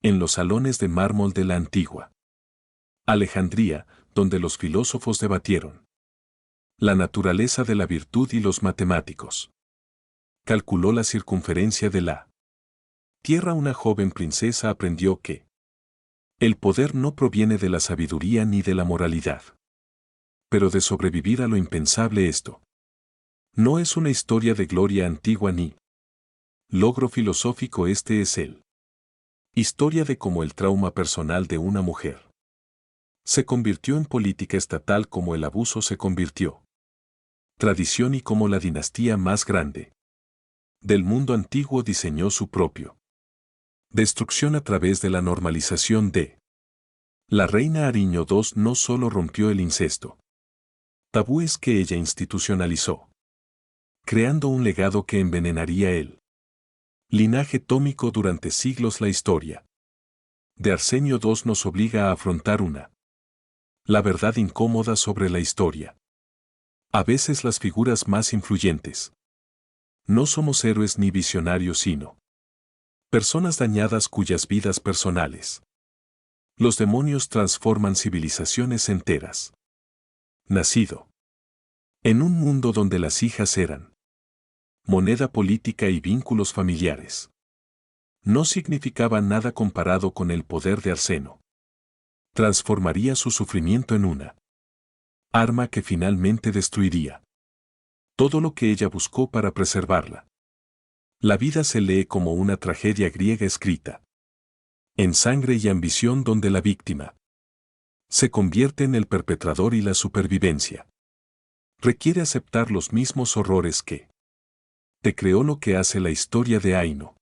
En los salones de mármol de la antigua Alejandría, donde los filósofos debatieron la naturaleza de la virtud y los matemáticos calculó la circunferencia de la Tierra. Una joven princesa aprendió que el poder no proviene de la sabiduría ni de la moralidad, pero de sobrevivir a lo impensable. Esto no es una historia de gloria antigua ni logro filosófico. Este es el historia de cómo el trauma personal de una mujer se convirtió en política estatal, como el abuso se convirtió tradición y como la dinastía más grande del mundo antiguo diseñó su propio destrucción a través de la normalización de la reina. Ariño II no solo rompió el incesto tabúes que ella institucionalizó, creando un legado que envenenaría el linaje tómico durante siglos. La historia de Arsenio II nos obliga a afrontar la verdad incómoda sobre la historia. A veces las figuras más influyentes no somos héroes ni visionarios, sino personas dañadas cuyas vidas personales los demonios transforman civilizaciones enteras. Nacido en un mundo donde las hijas eran moneda política y vínculos familiares, no significaba nada comparado con el poder de Arseno. Transformaría su sufrimiento en una arma que finalmente destruiría todo lo que ella buscó para preservarla. La vida se lee como una tragedia griega escrita en sangre y ambición, donde la víctima se convierte en el perpetrador y la supervivencia requiere aceptar los mismos horrores que te creó. Lo que hace la historia de Aino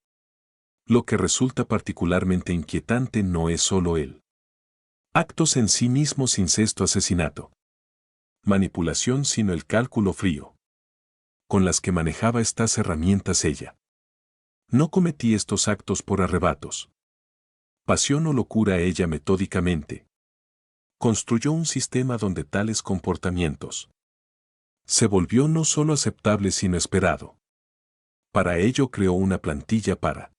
lo que resulta particularmente inquietante no es solo el actos en sí mismos, incesto, asesinato, manipulación, sino el cálculo frío con las que manejaba estas herramientas. Ella no cometía estos actos por arrebatos, pasión o locura. Ella metódicamente construyó un sistema donde tales comportamientos se volvió no solo aceptable sino esperado. Para ello creó una plantilla para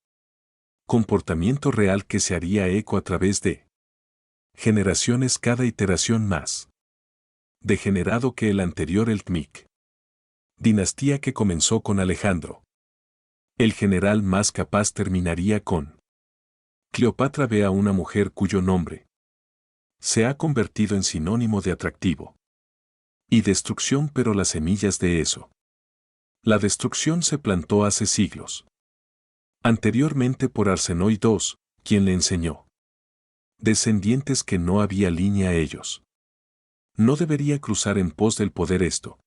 comportamiento real que se haría eco a través de generaciones, cada iteración más degenerado que el anterior. El TMIC dinastía, que comenzó con Alejandro el general más capaz, terminaría con Cleopatra. Ve a una mujer cuyo nombre se ha convertido en sinónimo de atractivo y destrucción, pero las semillas de eso, la destrucción, se plantó hace siglos anteriormente por Arsenoe II, quien le enseñó descendientes que no había línea a ellos. No debería cruzar en pos del poder. Esto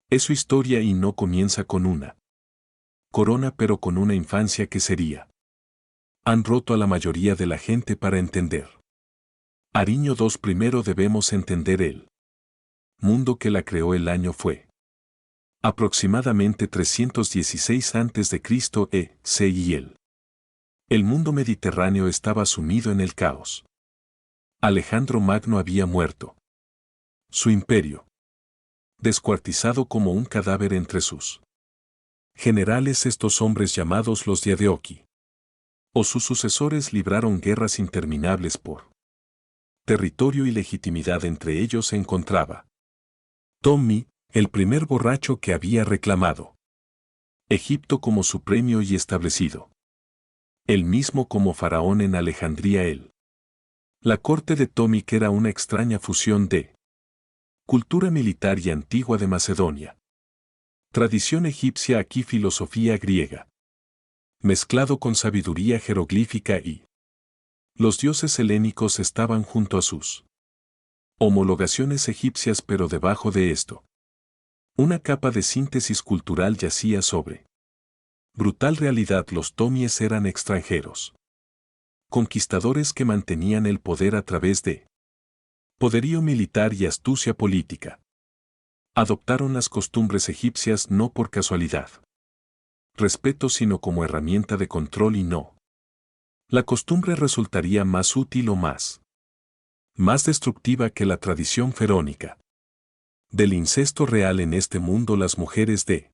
es su historia y no comienza con una corona, pero con una infancia que sería. Han roto a la mayoría de la gente para entender Ariño II. Primero debemos entender el mundo que la creó. El año fue aproximadamente 316 a.C. e.C. y el mundo mediterráneo estaba sumido en el caos. Alejandro Magno había muerto. Su imperio descuartizado como un cadáver entre sus generales. Estos hombres llamados los Diadochi o sus sucesores libraron guerras interminables por territorio y legitimidad. Entre ellos se encontraba Ptolemy, el primer borracho que había reclamado Egipto como su premio y establecido él mismo como faraón en Alejandría. La corte de Ptolemy era una extraña fusión de cultura militar y antigua de Macedonia, tradición egipcia, aquí filosofía griega, mezclado con sabiduría jeroglífica, y los dioses helénicos estaban junto a sus homologaciones egipcias, pero debajo de esto una capa de síntesis cultural yacía sobre brutal realidad. Los tomies eran extranjeros, conquistadores que mantenían el poder a través de poderío militar y astucia política. Adoptaron las costumbres egipcias no por casualidad, respeto, sino como herramienta de control, y no. La costumbre resultaría más útil o más destructiva que la tradición ferónica del incesto real. En este mundo las mujeres de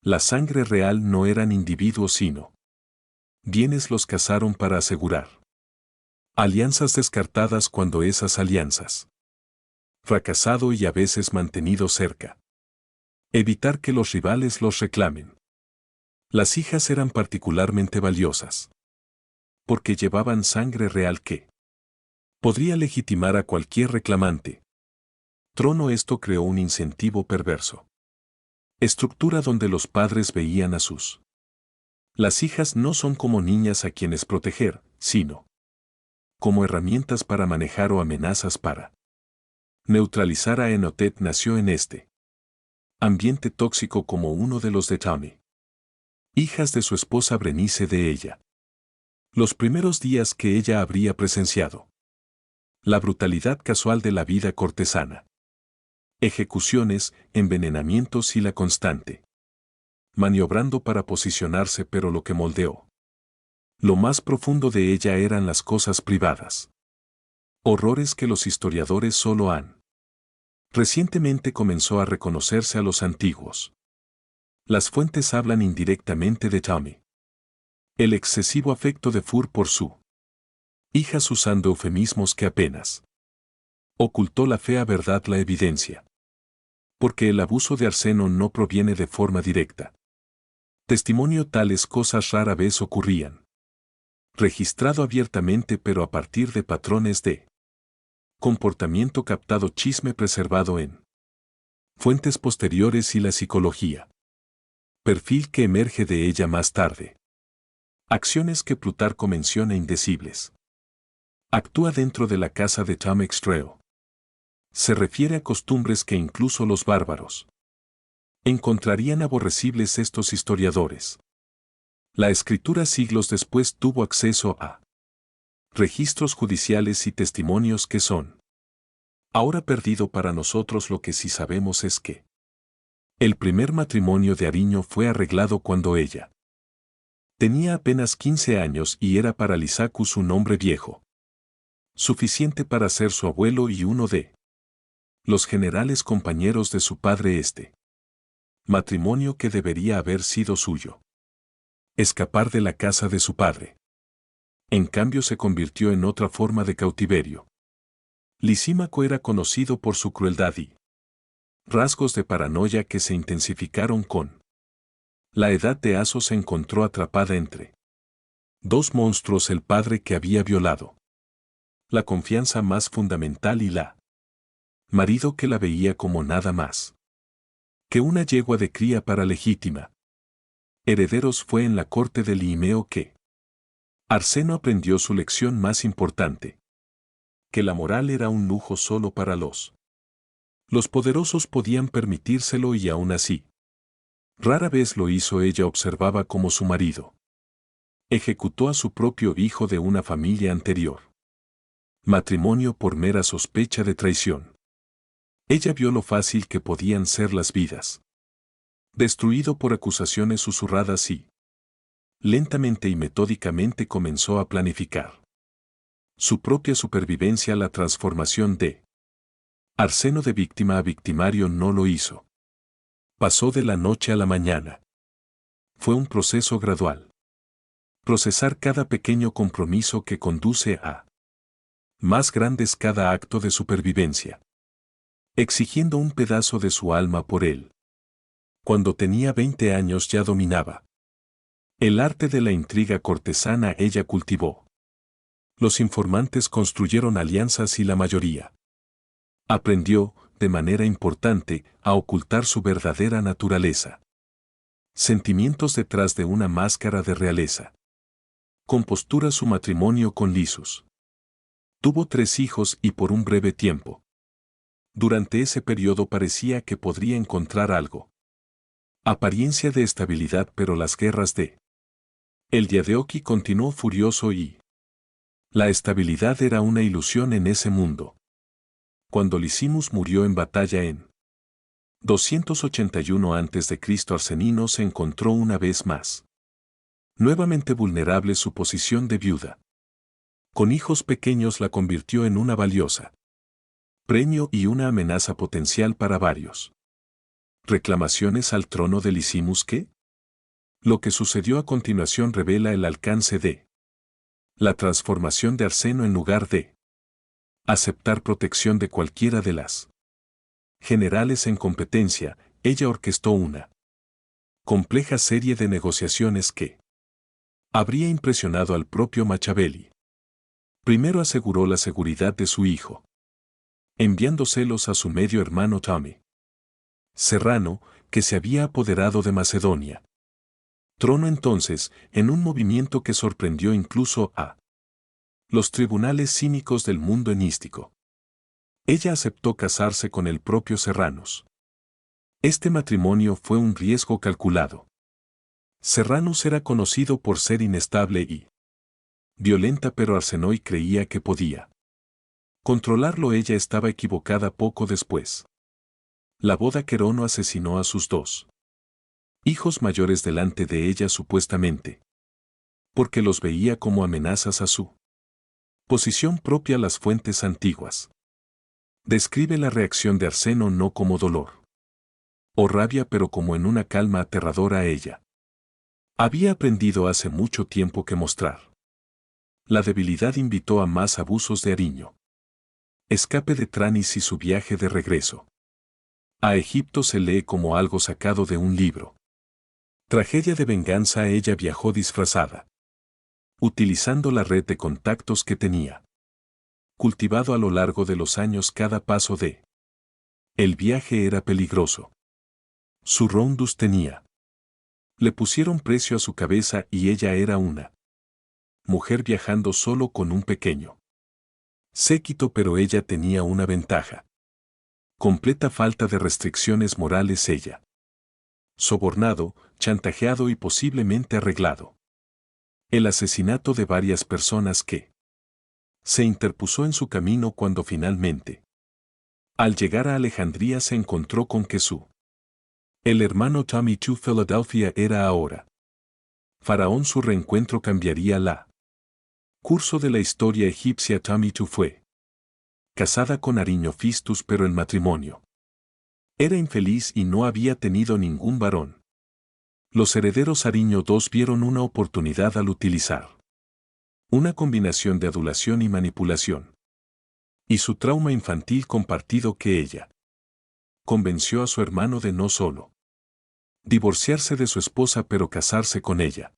la sangre real no eran individuos sino Bienes los casaron para asegurar. Alianzas descartadas cuando esas alianzas. Fracasado y a veces mantenido cerca. Evitar que los rivales los reclamen. Las hijas eran particularmente valiosas. Porque llevaban sangre real que podría legitimar a cualquier reclamante. Trono esto creó un incentivo perverso. Estructura donde los padres veían a sus. Las hijas no son como niñas a quienes proteger, sino como herramientas para manejar o amenazas para neutralizar a Enotet. Nació en este ambiente tóxico como uno de los de Tommy. Hijas de su esposa Berenice de ella. Los primeros días que ella habría presenciado. La brutalidad casual de la vida cortesana. Ejecuciones, envenenamientos y la constante. Maniobrando para posicionarse, pero lo que moldeó. Lo más profundo de ella eran las cosas privadas. Horrores que los historiadores solo han. Recientemente comenzó a reconocerse a los antiguos. Las fuentes hablan indirectamente de Tommy. El excesivo afecto de Fur por su hijas usando eufemismos que apenas ocultó la fea verdad, la evidencia. Porque el abuso de Arseno no proviene de forma directa. Testimonio tales cosas rara vez ocurrían. Registrado abiertamente, pero a partir de patrones de comportamiento captado, chisme preservado en fuentes posteriores y la psicología. Perfil que emerge de ella más tarde. Acciones que Plutarco menciona indecibles. Actúa dentro de la casa de Tom Extreo. Se refiere a costumbres que incluso los bárbaros encontrarían aborrecibles estos historiadores. La escritura siglos después tuvo acceso a registros judiciales y testimonios que son ahora perdido para nosotros. Lo que sí sabemos es que el primer matrimonio de Ariño fue arreglado cuando ella tenía apenas 15 años y era para Lisacus un hombre viejo, suficiente para ser su abuelo y uno de los generales compañeros de su padre. Este matrimonio que debería haber sido suyo. Escapar de la casa de su padre. En cambio se convirtió en otra forma de cautiverio. Lisímaco era conocido por su crueldad y rasgos de paranoia que se intensificaron con la edad de Aso. Se encontró atrapada entre dos monstruos: el padre que había violado la confianza más fundamental y la marido que la veía como nada más que una yegua de cría para legítima. Herederos. Fue en la corte de Liimeo que Arseno aprendió su lección más importante. Que la moral era un lujo solo para los poderosos podían permitírselo, y aún así rara vez lo hizo. Ella observaba cómo su marido ejecutó a su propio hijo de una familia anterior. Matrimonio por mera sospecha de traición. Ella vio lo fácil que podían ser las vidas. Destruido por acusaciones susurradas y lentamente y metódicamente comenzó a planificar su propia supervivencia. La transformación de Arseno de víctima a victimario no lo hizo. Pasó de la noche a la mañana. Fue un proceso gradual. Procesar cada pequeño compromiso que conduce a más grandes, cada acto de supervivencia. Exigiendo un pedazo de su alma por él. Cuando tenía 20 años ya dominaba el arte de la intriga cortesana. Ella cultivó. Los informantes construyeron alianzas y la mayoría aprendió, de manera importante, a ocultar su verdadera naturaleza. Sentimientos detrás de una máscara de realeza. Compostura. Su matrimonio con Lisus. Tuvo 3 hijos y por un breve tiempo. Durante ese periodo parecía que podría encontrar algo. Apariencia de estabilidad, pero las guerras de el Diadochi continuó furioso y la estabilidad era una ilusión en ese mundo. Cuando Lisimus murió en batalla en 281 a.C., Arsenino se encontró una vez más nuevamente vulnerable. Su posición de viuda con hijos pequeños la convirtió en una valiosa premio y una amenaza potencial para varios. Reclamaciones al trono de Lisimus que Lo que sucedió a continuación revela el alcance de la transformación de Arseno en lugar de aceptar protección de cualquiera de las generales en competencia. Ella orquestó una compleja serie de negociaciones que habría impresionado al propio Machiavelli. Primero aseguró la seguridad de su hijo, enviando celos a su medio hermano Tommy Serrano, que se había apoderado de Macedonia. Tronó entonces, en un movimiento que sorprendió incluso a los tribunales cínicos del mundo helenístico. Ella aceptó casarse con el propio Serranus. Este matrimonio fue un riesgo calculado. Serranus era conocido por ser inestable y violenta, pero Arsenoe creía que podía controlarlo. Ella estaba equivocada. Poco después, la boda, Querono asesinó a sus dos hijos mayores delante de ella, supuestamente porque los veía como amenazas a su posición propia. Las fuentes antiguas describe la reacción de Arseno no como dolor o rabia, pero como en una calma aterradora. Ella había aprendido hace mucho tiempo que mostrar la debilidad invitó a más abusos de Ariño. Escape de Tranis y su viaje de regreso a Egipto se lee como algo sacado de un libro. Tragedia de venganza. Ella viajó disfrazada, utilizando la red de contactos que tenía cultivado a lo largo de los años. Cada paso de el viaje era peligroso. Su rondus tenía. Le pusieron precio a su cabeza y ella era una mujer viajando solo con un pequeño séquito, pero ella tenía una ventaja. Completa falta de restricciones morales. Ella sobornado, chantajeado y posiblemente arreglado el asesinato de varias personas que se interpuso en su camino. Cuando finalmente, al llegar a Alejandría, se encontró con que el hermano Tommy to Philadelphia era ahora faraón. Su reencuentro cambiaría la curso de la historia egipcia. Tommy to fue casada con Ariño Fistus, pero el matrimonio era infeliz y no había tenido ningún varón. Los herederos Ariño II vieron una oportunidad al utilizar una combinación de adulación y manipulación y su trauma infantil compartido, que ella convenció a su hermano de no solo divorciarse de su esposa, pero casarse con ella.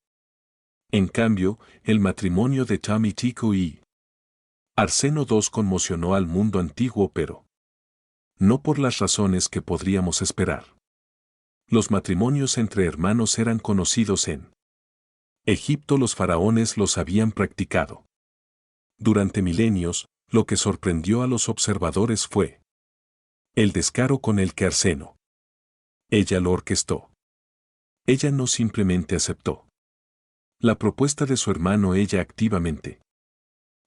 En cambio, el matrimonio de Tommy Tico y Arseno II conmocionó al mundo antiguo, pero no por las razones que podríamos esperar. Los matrimonios entre hermanos eran conocidos en Egipto. Los faraones los habían practicado durante milenios. Lo que sorprendió a los observadores fue el descaro con el que Arseno. Ella lo orquestó. Ella no simplemente aceptó la propuesta de su hermano, ella activamente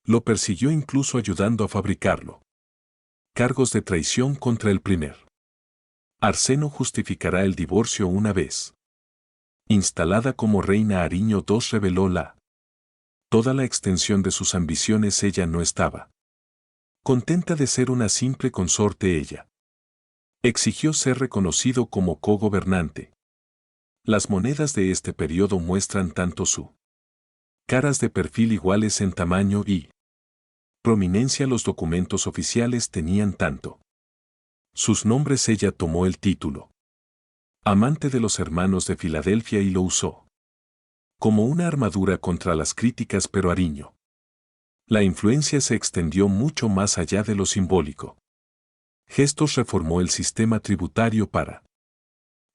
lo persiguió, incluso ayudando a fabricarlo. Cargos de traición contra el primer Arseno justificará el divorcio una vez instalada como reina. Ariño II reveló toda la extensión de sus ambiciones. Ella no estaba contenta de ser una simple consorte. Ella exigió ser reconocido como cogobernante. Las monedas de este periodo muestran tanto su caras de perfil iguales en tamaño y prominencia. Los documentos oficiales tenían tanto sus nombres. Ella tomó el título amante de los hermanos de Filadelfia y lo usó como una armadura contra las críticas, pero Ariño. La influencia se extendió mucho más allá de lo simbólico. Gestos reformó el sistema tributario para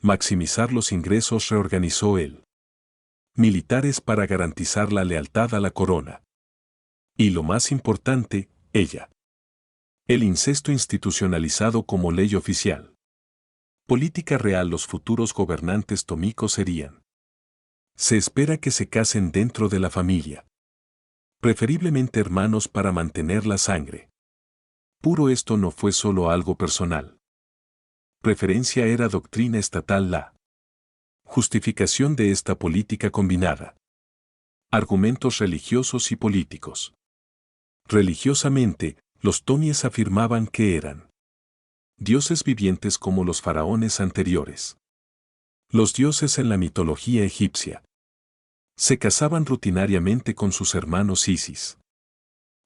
maximizar los ingresos, reorganizó el militares para garantizar la lealtad a la corona. Y lo más importante, ella. El incesto institucionalizado como ley oficial. Política real. Los futuros gobernantes tomicos serían. Se espera que se casen dentro de la familia. Preferiblemente hermanos para mantener la sangre puro. Esto no fue solo algo personal. Preferencia era doctrina estatal. La justificación de esta política combinada argumentos religiosos y políticos. Religiosamente, los tomies afirmaban que eran dioses vivientes como los faraones anteriores. Los dioses en la mitología egipcia se casaban rutinariamente con sus hermanos Isis.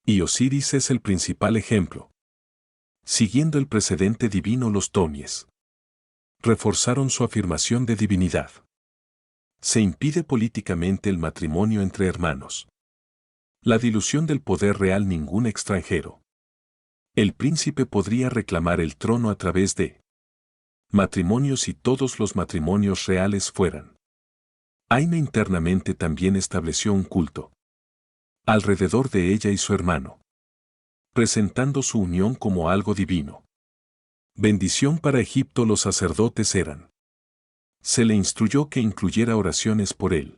Y Osiris es el principal ejemplo. Siguiendo el precedente divino, los tomies reforzaron su afirmación de divinidad. Se impide políticamente el matrimonio entre hermanos. La dilución del poder real, ningún extranjero. El príncipe podría reclamar el trono a través de matrimonios si todos los matrimonios reales fueran. Aina internamente también estableció un culto alrededor de ella y su hermano, presentando su unión como algo divino. Bendición para Egipto. Los sacerdotes eran. Se le instruyó que incluyera oraciones por él.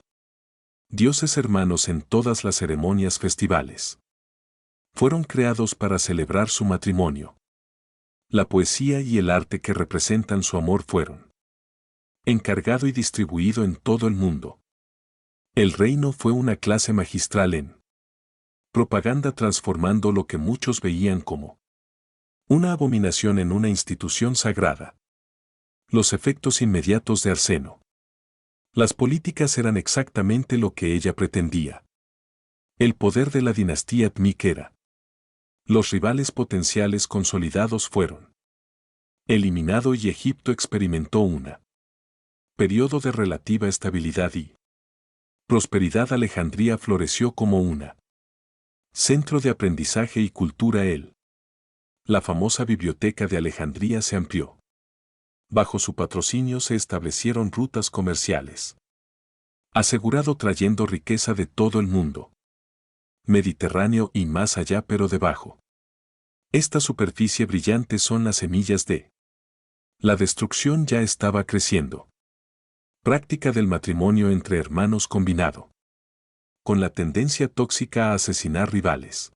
Dioses hermanos en todas las ceremonias festivales. Fueron creados para celebrar su matrimonio. La poesía y el arte que representan su amor fueron encargado y distribuido en todo el mundo. El reino fue una clase magistral en propaganda, transformando lo que muchos veían como una abominación en una institución sagrada. Los efectos inmediatos de Arseno. Las políticas eran exactamente lo que ella pretendía. El poder de la dinastía Tmik era. Los rivales potenciales consolidados fueron eliminado y Egipto experimentó una periodo de relativa estabilidad y prosperidad. Alejandría floreció como una centro de aprendizaje y cultura. La famosa biblioteca de Alejandría se amplió. Bajo su patrocinio se establecieron rutas comerciales. Asegurado, trayendo riqueza de todo el mundo Mediterráneo y más allá, pero debajo. Esta superficie brillante son las semillas de la destrucción. Ya estaba creciendo. Práctica del matrimonio entre hermanos combinado con la tendencia tóxica a asesinar rivales.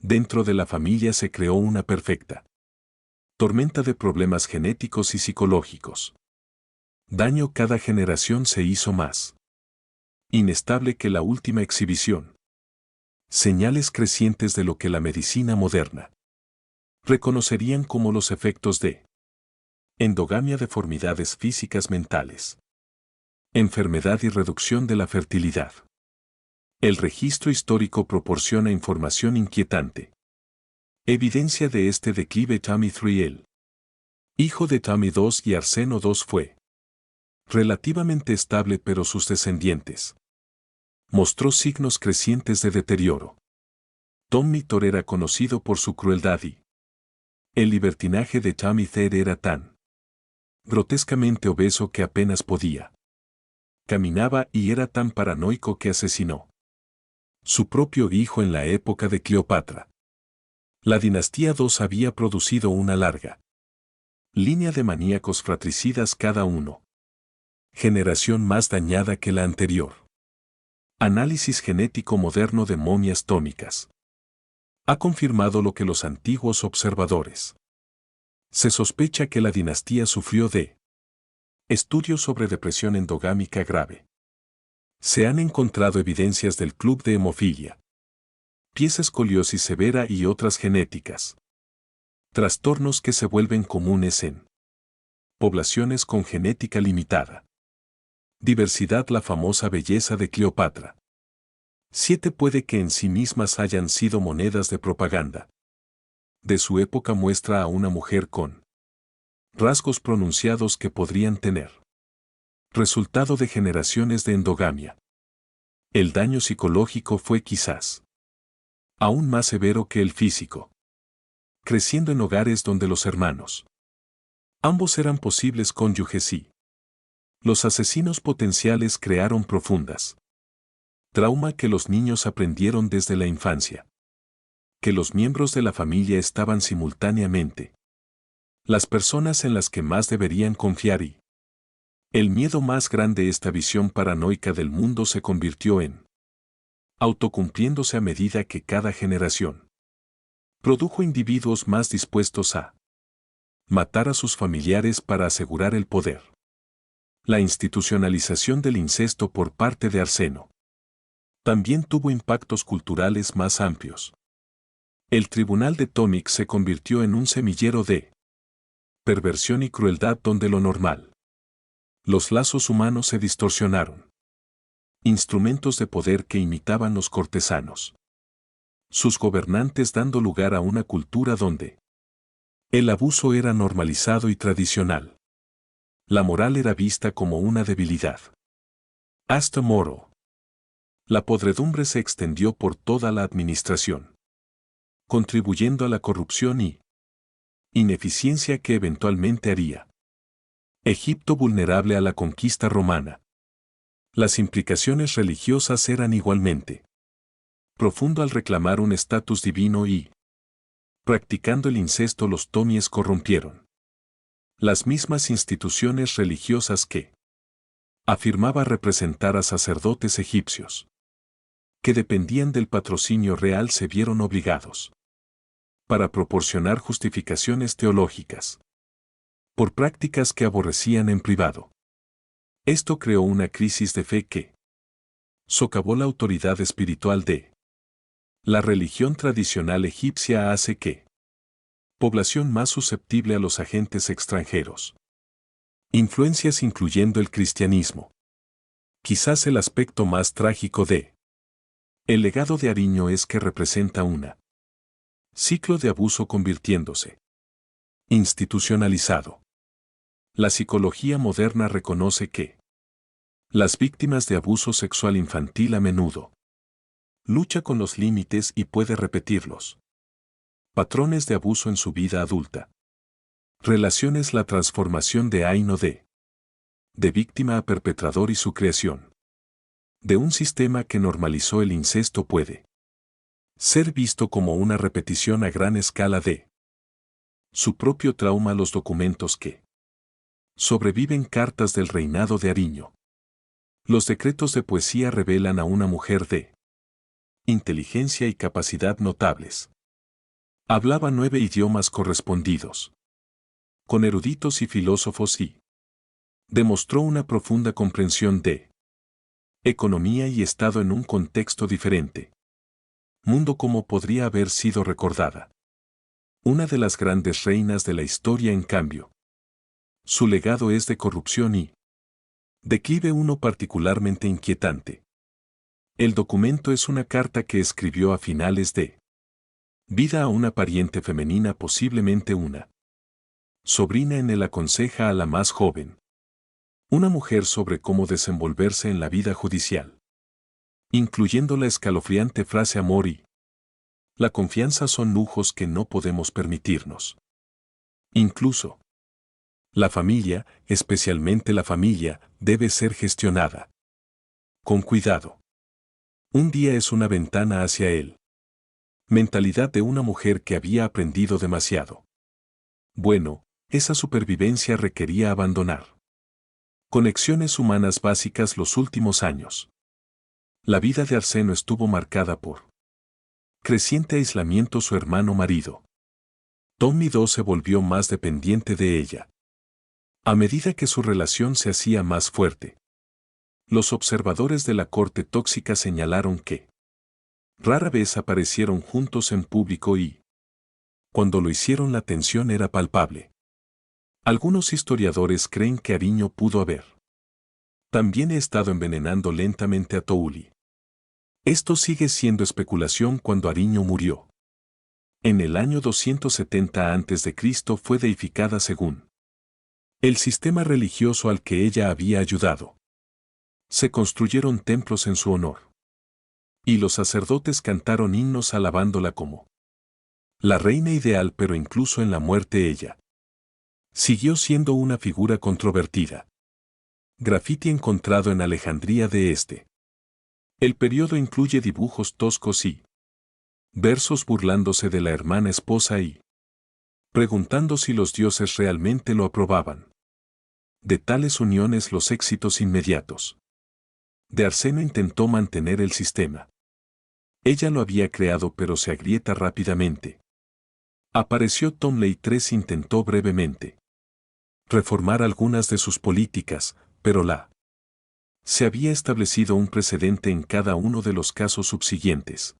Dentro de la familia se creó una perfecta tormenta de problemas genéticos y psicológicos. Daño. Cada generación se hizo más inestable que la última exhibición. Señales crecientes de lo que la medicina moderna reconocerían como los efectos de endogamia, deformidades físicas, mentales, enfermedad y reducción de la fertilidad. El registro histórico proporciona información inquietante. Evidencia de este declive. Tami III, el hijo de Tami II y Arseno II, fue relativamente estable, pero sus descendientes mostró signos crecientes de deterioro. Tami Tor era conocido por su crueldad y el libertinaje de Tami III era tan grotescamente obeso que apenas podía caminaba y era tan paranoico que asesinó su propio hijo en la época de Cleopatra. La dinastía II había producido una larga línea de maníacos fratricidas, cada uno generación más dañada que la anterior. Análisis genético moderno de momias tómicas ha confirmado lo que los antiguos observadores. Se sospecha que la dinastía sufrió de estudios sobre depresión endogámica grave. Se han encontrado evidencias del club de hemofilia, pies, escoliosis severa y otras genéticas. Trastornos que se vuelven comunes en poblaciones con genética limitada. Diversidad. La famosa belleza de Cleopatra. 7 puede que en sí mismas hayan sido monedas de propaganda. De su época muestra a una mujer con rasgos pronunciados que podrían tener resultado de generaciones de endogamia. El daño psicológico fue quizás aún más severo que el físico. Creciendo en hogares donde los hermanos ambos eran posibles cónyuges y los asesinos potenciales crearon profundas trauma que los niños aprendieron desde la infancia. Que los miembros de la familia estaban simultáneamente las personas en las que más deberían confiar y el miedo más grande. Esta visión paranoica del mundo se convirtió en autocumpliéndose a medida que cada generación produjo individuos más dispuestos a matar a sus familiares para asegurar el poder. La institucionalización del incesto por parte de Arseno también tuvo impactos culturales más amplios. El tribunal de Tómik se convirtió en un semillero de perversión y crueldad donde lo normal Los lazos humanos se distorsionaron. Instrumentos de poder que imitaban los cortesanos. Sus gobernantes dando lugar a una cultura donde el abuso era normalizado y tradicional. La moral era vista como una debilidad. Hasta Moro. La podredumbre se extendió por toda la administración, contribuyendo a la corrupción y ineficiencia que eventualmente haría Egipto vulnerable a la conquista romana. Las implicaciones religiosas eran igualmente profundo al reclamar un estatus divino y practicando el incesto los tomies corrompieron las mismas instituciones religiosas que afirmaba representar a sacerdotes egipcios que dependían del patrocinio real se vieron obligados para proporcionar justificaciones teológicas por prácticas que aborrecían en privado. Esto creó una crisis de fe que socavó la autoridad espiritual de la religión tradicional egipcia hace que población más susceptible a los agentes extranjeros. Influencias incluyendo el cristianismo. Quizás el aspecto más trágico de el legado de Ariño es que representa una ciclo de abuso convirtiéndose institucionalizado. La psicología moderna reconoce que las víctimas de abuso sexual infantil a menudo lucha con los límites y puede repetirlos. Patrones de abuso en su vida adulta. Relaciones la transformación de Aino de víctima a perpetrador y su creación de un sistema que normalizó el incesto puede ser visto como una repetición a gran escala de su propio trauma. Los documentos que sobreviven cartas del reinado de Ariño. Los decretos de poesía revelan a una mujer de inteligencia y capacidad notables. Hablaba 9 idiomas correspondidos con eruditos y filósofos y demostró una profunda comprensión de economía y Estado en un contexto diferente. Mundo como podría haber sido recordada. Una de las grandes reinas de la historia en cambio. Su legado es de corrupción y declive uno particularmente inquietante. El documento es una carta que escribió a finales de vida a una pariente femenina, posiblemente una sobrina. En él aconseja a la más joven, una mujer, sobre cómo desenvolverse en la vida judicial, incluyendo la escalofriante frase amor y la confianza son lujos que no podemos permitirnos. Incluso la familia, especialmente la familia, debe ser gestionada con cuidado. Un día es una ventana hacia él. Mentalidad de una mujer que había aprendido demasiado. Bueno, esa supervivencia requería abandonar conexiones humanas básicas los últimos años. La vida de Arseno estuvo marcada por creciente aislamiento. Su hermano marido, Tommy II, se volvió más dependiente de ella a medida que su relación se hacía más fuerte. Los observadores de la corte tóxica señalaron que rara vez aparecieron juntos en público y cuando lo hicieron la tensión era palpable. Algunos historiadores creen que Ariño pudo haber también estado envenenando lentamente a Touli. Esto sigue siendo especulación. Cuando Ariño murió en el año 270 a.C. fue deificada según el sistema religioso al que ella había ayudado. Se construyeron templos en su honor. Y los sacerdotes cantaron himnos alabándola como la reina ideal, pero incluso en la muerte ella siguió siendo una figura controvertida. Grafiti encontrado en Alejandría de Este. El periodo incluye dibujos toscos y versos burlándose de la hermana esposa y preguntando si los dioses realmente lo aprobaban. De tales uniones los éxitos inmediatos de Arseno intentó mantener el sistema. Ella lo había creado, pero se agrieta rápidamente. Apareció Tomley III, intentó brevemente reformar algunas de sus políticas, pero se había establecido un precedente en cada uno de los casos subsiguientes.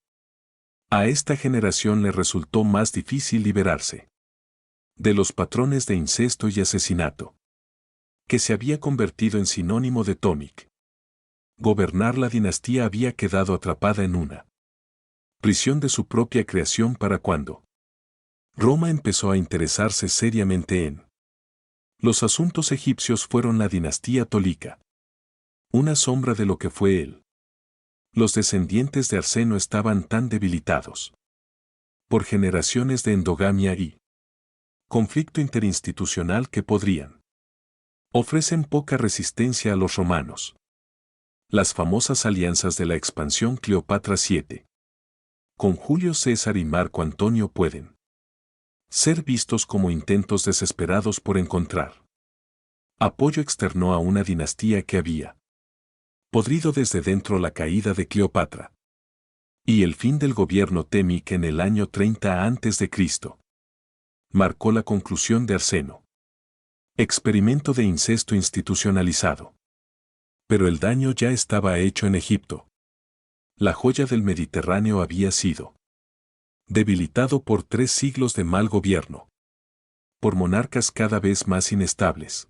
A esta generación le resultó más difícil liberarse de los patrones de incesto y asesinato. que se había convertido en sinónimo de tónic. Gobernar la dinastía había quedado atrapada en una prisión de su propia creación para cuando Roma empezó a interesarse seriamente en los asuntos egipcios. Fueron la dinastía Tolica una sombra de lo que fue él. Los descendientes de Arseno estaban tan debilitados por generaciones de endogamia y conflicto interinstitucional que ofrecen poca resistencia a los romanos. Las famosas alianzas de la expansión Cleopatra VII con Julio César y Marco Antonio pueden ser vistos como intentos desesperados por encontrar apoyo externo a una dinastía que había podrido desde dentro. La caída de Cleopatra y el fin del gobierno Temíc en el año 30 a.C. marcó la conclusión de Arseno. Experimento de incesto institucionalizado. Pero el daño ya estaba hecho en Egipto. La joya del Mediterráneo había sido debilitado por 3 siglos de mal gobierno. Por monarcas cada vez más inestables.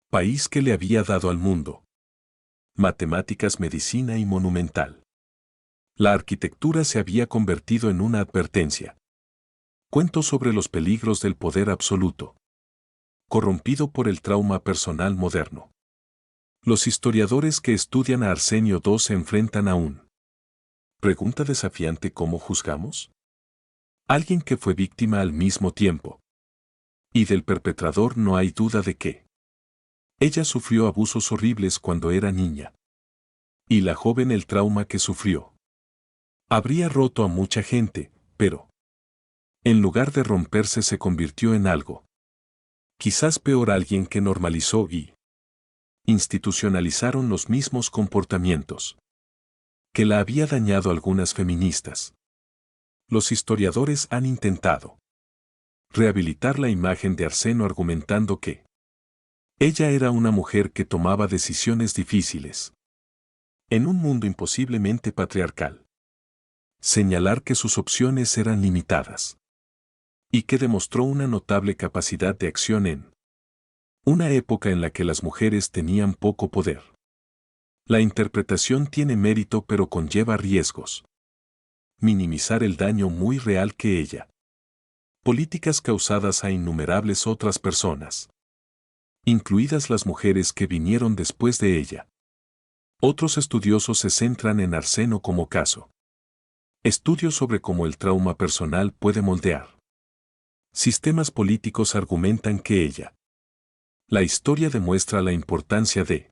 País que le había dado al mundo matemáticas, medicina y monumental. La arquitectura se había convertido en una advertencia. Cuento sobre los peligros del poder absoluto, corrompido por el trauma personal moderno. Los historiadores que estudian a Arsenio II se enfrentan a un pregunta desafiante: ¿cómo juzgamos? Alguien que fue víctima al mismo tiempo. Y del perpetrador no hay duda de que ella sufrió abusos horribles cuando era niña. Y la joven el trauma que sufrió habría roto a mucha gente, pero en lugar de romperse se convirtió en algo quizás peor, alguien que normalizó y institucionalizaron los mismos comportamientos que la había dañado. Algunas feministas. Los historiadores han intentado rehabilitar la imagen de Arseno argumentando que ella era una mujer que tomaba decisiones difíciles en un mundo imposiblemente patriarcal. Señalar que sus opciones eran limitadas y que demostró una notable capacidad de acción en una época en la que las mujeres tenían poco poder. La interpretación tiene mérito pero conlleva riesgos. Minimizar el daño muy real que ella. Políticas causadas a innumerables otras personas, incluidas las mujeres que vinieron después de ella. Otros estudiosos se centran en Arseno como caso. Estudios sobre cómo el trauma personal puede moldear sistemas políticos argumentan que ella. La historia demuestra la importancia de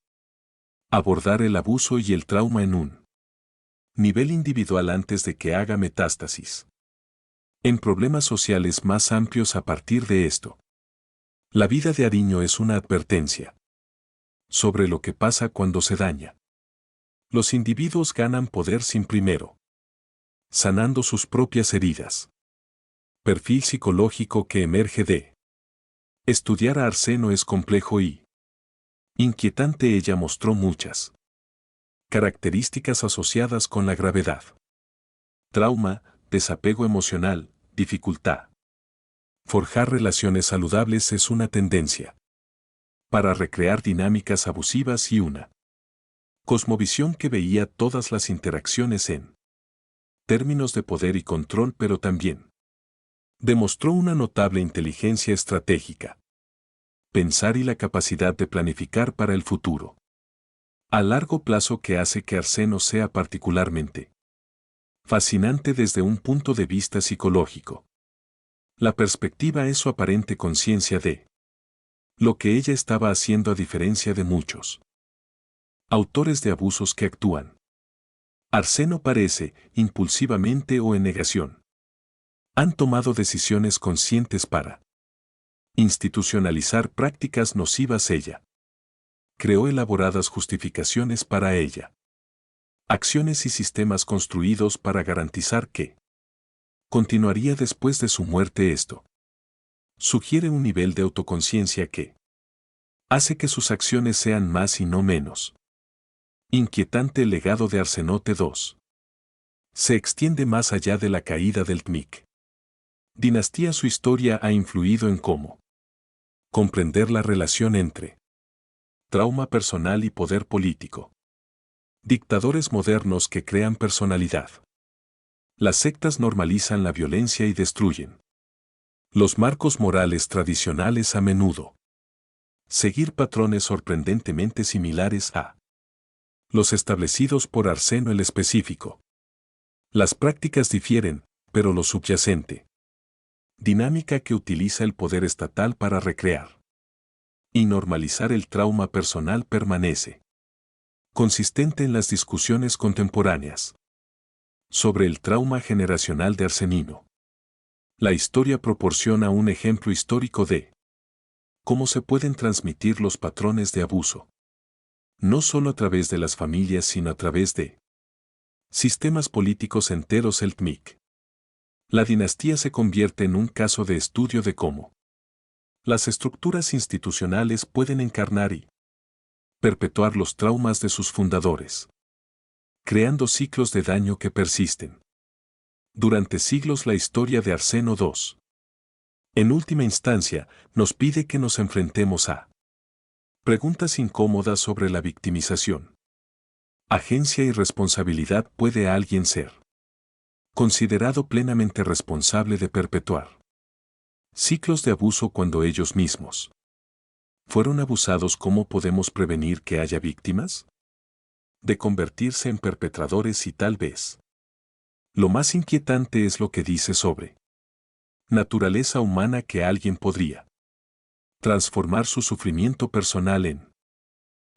abordar el abuso y el trauma en un nivel individual antes de que haga metástasis en problemas sociales más amplios. A partir de esto, la vida de Ariño es una advertencia sobre lo que pasa cuando se daña. Los individuos ganan poder sin primero sanando sus propias heridas. Perfil psicológico que emerge de estudiar a Arseno es complejo y inquietante. Ella mostró muchas características asociadas con la gravedad. Trauma, desapego emocional, dificultad. Forjar relaciones saludables es una tendencia para recrear dinámicas abusivas y una cosmovisión que veía todas las interacciones en términos de poder y control, pero también demostró una notable inteligencia estratégica, pensar y la capacidad de planificar para el futuro a largo plazo, que hace que Arseno sea particularmente fascinante desde un punto de vista psicológico. La perspectiva es su aparente conciencia de lo que ella estaba haciendo, a diferencia de muchos autores de abusos que actúan. Arseno parece, impulsivamente o en negación. Han tomado decisiones conscientes para institucionalizar prácticas nocivas. Ella creó elaboradas justificaciones para ella. Acciones y sistemas construidos para garantizar que continuaría después de su muerte. Esto sugiere un nivel de autoconciencia que hace que sus acciones sean más y no menos. Inquietante. El legado de Arsenote II se extiende más allá de la caída del TMIC. Dinastía. Su historia ha influido en cómo comprender la relación entre Trauma personal y poder político. Dictadores modernos que crean personalidad. Las sectas normalizan la violencia y destruyen los marcos morales tradicionales a menudo. Seguir patrones sorprendentemente similares a los establecidos por Arseno el específico. Las prácticas difieren, pero lo subyacente. Dinámica que utiliza el poder estatal para recrear y normalizar el trauma personal permanece. Consistente en las discusiones contemporáneas sobre el trauma generacional de Arsenino. La historia proporciona un ejemplo histórico de cómo se pueden transmitir los patrones de abuso. No solo a través de las familias, sino a través de sistemas políticos enteros. El TMIC. La dinastía se convierte en un caso de estudio de cómo las estructuras institucionales pueden encarnar y perpetuar los traumas de sus fundadores, creando ciclos de daño que persisten. Durante siglos la historia de Arseno II, en última instancia, nos pide que nos enfrentemos a preguntas incómodas sobre la victimización. Agencia y responsabilidad. ¿Puede alguien ser considerado plenamente responsable de perpetuar ciclos de abuso cuando ellos mismos fueron abusados? ¿Cómo podemos prevenir que haya víctimas de convertirse en perpetradores? Y tal vez lo más inquietante es lo que dice sobre naturaleza humana, que alguien podría transformar su sufrimiento personal en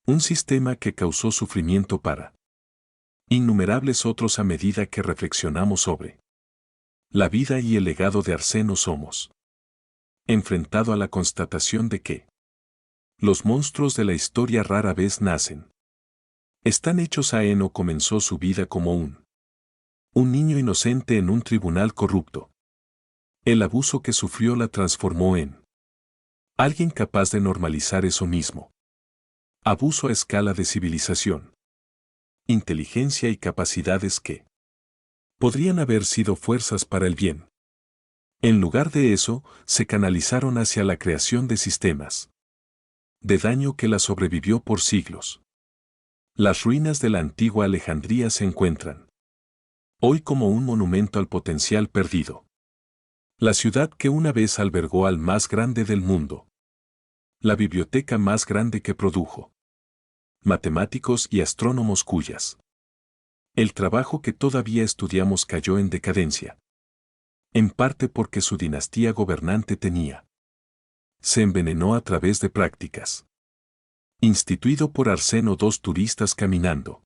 un sistema que causó sufrimiento para innumerables otros. A medida que reflexionamos sobre la vida y el legado de Arseno, somos enfrentado a la constatación de que los monstruos de la historia rara vez nacen. Están hechos. Aeno comenzó su vida como un niño inocente en un tribunal corrupto. El abuso que sufrió la transformó en alguien capaz de normalizar eso mismo. Abuso a escala de civilización, inteligencia y capacidades que podrían haber sido fuerzas para el bien. En lugar de eso, se canalizaron hacia la creación de sistemas de daño que la sobrevivió por siglos. Las ruinas de la antigua Alejandría se encuentran hoy como un monumento al potencial perdido. La ciudad que una vez albergó al más grande del mundo. La biblioteca más grande que produjo matemáticos y astrónomos cuyas el trabajo que todavía estudiamos cayó en decadencia. En parte porque su dinastía gobernante se envenenó a través de prácticas instituido por Arseno II. Turistas caminando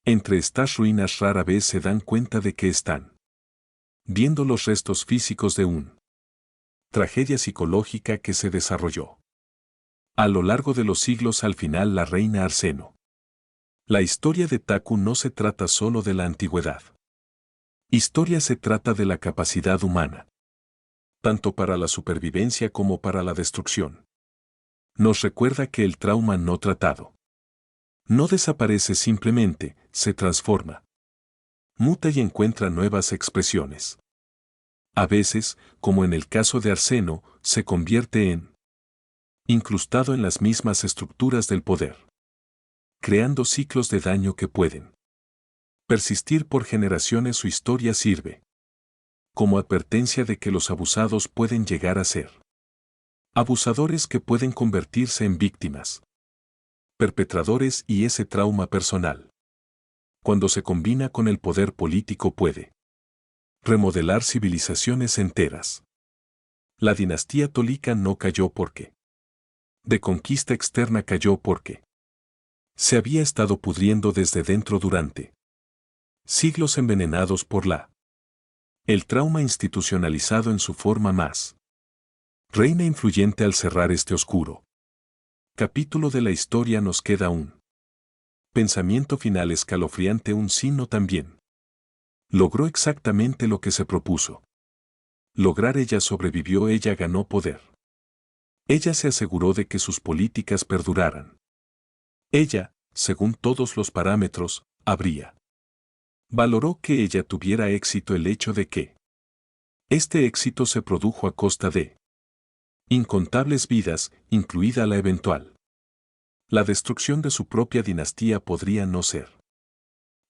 entre estas ruinas rara vez se dan cuenta de que están viendo los restos físicos de una tragedia psicológica que se desarrolló a lo largo de los siglos. Al final, la reina Arseno. La historia de Taku no se trata solo de la antigüedad. Historia se trata de la capacidad humana, tanto para la supervivencia como para la destrucción. Nos recuerda que el trauma no tratado no desaparece, simplemente se transforma, muta y encuentra nuevas expresiones. A veces, como en el caso de Arseno, se convierte en incrustado en las mismas estructuras del poder, creando ciclos de daño que pueden persistir por generaciones. Su historia sirve como advertencia de que los abusados pueden llegar a ser abusadores, que pueden convertirse en víctimas, perpetradores, y ese trauma personal, cuando se combina con el poder político, puede remodelar civilizaciones enteras. La dinastía Tolika no cayó porque de conquista externa, cayó porque se había estado pudriendo desde dentro durante siglos, envenenados por el trauma institucionalizado en su forma más reina influyente. Al cerrar este oscuro capítulo de la historia, nos queda un pensamiento final escalofriante. Un signo también logró exactamente lo que se propuso lograr. Ella sobrevivió, ella ganó poder. Ella se aseguró de que sus políticas perduraran. Ella, según todos los parámetros, valoró que ella tuviera éxito. El hecho de que este éxito se produjo a costa de incontables vidas, incluida la eventual La destrucción de su propia dinastía podría no ser.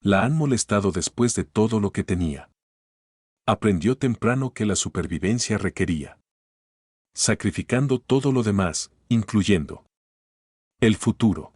La han molestado después de todo lo que tenía. Aprendió temprano que la supervivencia requería. Sacrificando todo lo demás, incluyendo el futuro.